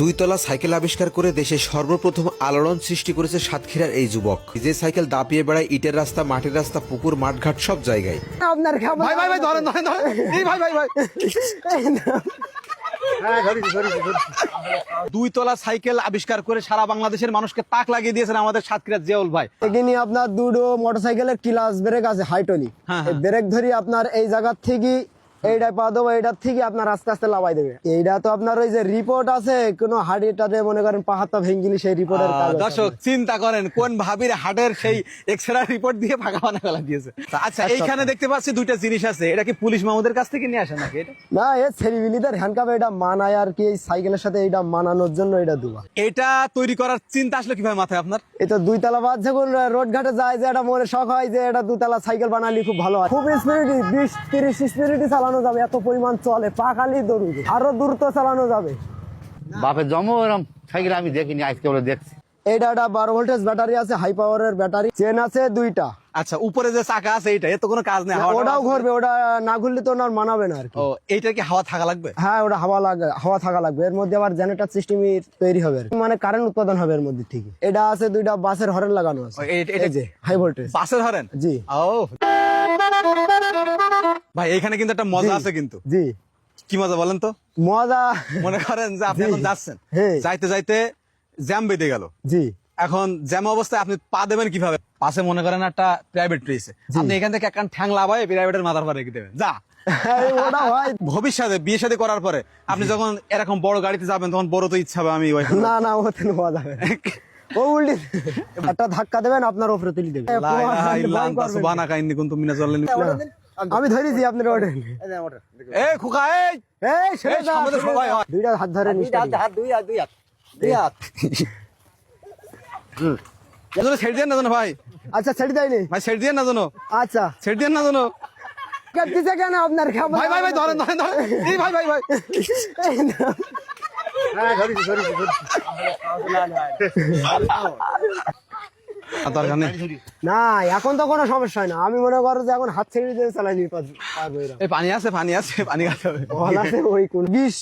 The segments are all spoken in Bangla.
দুইতলা সাইকেল আবিষ্কার করে দেশে সর্বপ্রথম আলোড়ন সৃষ্টি করেছে সাতক্ষীরার এই যুবক। যে সাইকেল দাপিয়ে বেড়ায় ইটের রাস্তা, মাটির রাস্তা, পুকুর, মাঠঘাট সব জায়গায়। আপনার ভাই ভাই ভাই ধরেন ধরেন ধরেন এই ভাই ভাই ভাই দুইতলা সাইকেল আবিষ্কার করে সারা বাংলাদেশের মানুষকে তাক লাগিয়ে দিয়েছেন আমাদের সাতক্ষীরার জিয়াউল ভাই। এখানে আপনার দুটো মোটরসাইকেলের ক্লাস ব্রেক আছে হাইটলি, ব্রেক ধরি আপনার এই জায়গা থেকে এইটা পা দেবো, এইটার থেকে আপনার আস্তে আস্তে লাভাই দেবে। এইটা তো আপনার ওই যে রিপোর্ট আছে কোনো হাড়িটাতে মনে করেন পাহাড়টা ভেঙ্গিলি সেই রিপোর্টের। দর্শক চিন্তা করেন কোন ভাবির হাটের সেই এক্সরে রিপোর্ট দিয়ে ফাঁকা বানা ফেলা দিয়েছে। আচ্ছা এইখানে দেখতে পাচ্ছি দুইটা জিনিস আছে, এটা কি পুলিশ মামুদের কাছ থেকে নিয়ে আসে নাকি? এটা না, এ ছেলেবিলিদের হ্যান্ডকাপ এটা মানায় আর কি, এই সাইকেলের সাথে এটা মানানোর জন্য এটা দেওয়া। এটা তৈরি করার চিন্তা আসলে কিভাবে মাথায় আপনার? এটা দুইতলা বাদ যখন রোড ঘাটে যায় যে এটা মনে শখ হয় যে এটা দুতলা সাইকেল বানালে খুব ভালো হয়। খুব স্পিডি 20-30 স্পিডি চালানো যাবে, এত পরিমাণ চলে, পাখালি দৌড় আরো দ্রুত চালানো যাবে। বাপের জন্ম এরকম সাইকেল আমি দেখিনি, আজকে বলে দেখছি। এটা 12 ভোল্টেজ ব্যাটারি আছে, হাই পাওয়ারের ব্যাটারি, চেন আছে দুইটা। আচ্ছা উপরে যে চাকা আছে এটা এত কোনো কাজ নেই, ওটাও ঘুরবে, ওটা না ঘুরলে তো না মানাবে না আর কি। ও এইটা কি হাওয়া থাকা লাগবে? হ্যাঁ ওটা হাওয়া থাকা লাগবে, এর মধ্যে আবার জেনারেটর সিস্টেম তৈরি হবে আর কি। মানে কারেন্ট উৎপাদন হবে এর মধ্যে থেকে। এটা আছে দুইটা বাসের হর্ন লাগানো আছে, এটা যে হাই ভোল্টেজ বাসের হর্ন। জি ও ভাই এখানে কিন্তু একটা মজা আছে কিন্তু। জি কি মজা বলেন তো? মজা মনে করেন যে আপনি এখন যাচ্ছেন, যাইতে যাইতে জ্যাম বেঁধে গেল। জি এখন জ্যাম অবস্থায় আপনি পা দেবেন কিভাবে? পাশে মনে করেন একটা প্রাইভেট রয়েছে, আপনি এখান থেকে একটা ঠ্যাং লাভায় প্রাইভেটের মাথার পরে রেখে দেবেন যা। ওটা হয় ভবিষ্যতে বিয়ে শাদী করার পরে আপনি যখন এরকম বড় গাড়িতে যাবেন তখন বড় তো ইচ্ছা হবে আমি না না ওতে নেওয়া যাবে। ও উল্টি একটা ধাক্কা দেবেন আপনার উপরে তুলে দেবে। আমি ধরেছি আপনার ওটা। এই খোকা এই সবাই দুইটা হাত ধরে ছেড়ে দিয়ে না জানো ভাই? আচ্ছা ছেড়ে দেয়নি ভাই ছেড়ে দিয়ে না জানো? আচ্ছা ছেড়ে দিয়ে না জানো? দিছে কেন আপনার? ভাই ভাই ভাই ধরেন ধরেন ধরেন এই ভাই ভাই ভাই না এখন তো কোনো সমস্যা হয় না। আমি মনে করো যে এখন হাত ছেড়ে দিয়ে চালাই নিয়ে পারবো। এই পানি আছে পানি আছে পানি আছে ওই কোন 20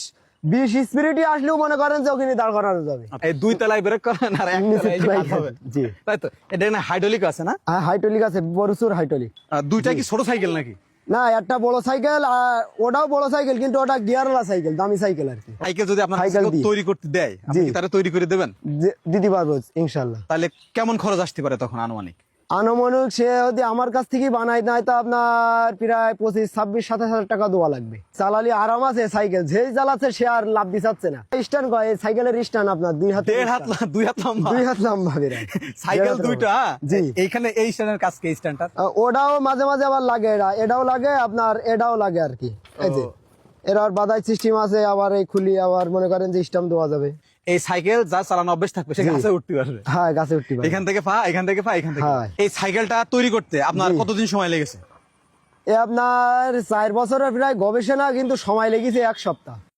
স্পিরিটি আসলেও মনে করেন যে ওখানে দাঁড় করানো যাবে। এই দুই তলায় ব্রেক করেন আর এক তলায় হবে। জি তাই তো। এটা না হাইড্রোলিক আছে না? হ্যাঁ হাইড্রোলিক আছে, প্রচুর হাইড্রোলিক। দুইটা কি ছোট সাইকেল নাকি? না একটা বড় সাইকেল, আর ওটাও বড় সাইকেল কিন্তু ওটা গিয়ারওয়ালা সাইকেল, দামি সাইকেল আর কি। সাইকেল যদি আপনার তৈরি করতে দেয় আপনি কি তারে তৈরি করে দেবেন? দিতে পারবো ইনশাআল্লাহ। তাহলে কেমন খরচ আসতে পারে তখন আনুমানিক? আনুমানিক সে যদি আমার কাছ থেকে বানাই নাই তো আপনার প্রায় 25-26-27 টাকা দেওয়া লাগবে। চালালি আরাম আছে সাইকেল, যে চালাচ্ছে সে আর লাভ দিচ্ছে না। স্ট্যান্ড কয় সাইকেলের স্ট্যান্ড আপনার 2 হাত 2 হাত লম্বা সাইকেল দুইটা। জি এইখানে এই স্ট্যান্ডের কাজ কি? স্ট্যান্ডটা ওটাও মাঝে মাঝে আবার লাগে, এটাও লাগে আপনার, এটাও লাগে আর কি। এই যে এর আর বাধাই সিস্টেম আছে, আবার এই খুলি আবার মনে করেন যে স্ট্যাম্প দেওয়া যাবে। এই সাইকেল যা চালানো অভ্যাস থাকবে সে গাছে উঠতে পারবে। হ্যাঁ গাছে উঠতে পারবে, এখান থেকে পা এখান থেকে পা এখান থেকে। এই সাইকেলটা তৈরি করতে আপনার কতদিন সময় লেগেছে? আপনার 4 বছরের প্রায় গবেষণা, কিন্তু সময় লেগেছে 1 সপ্তাহ।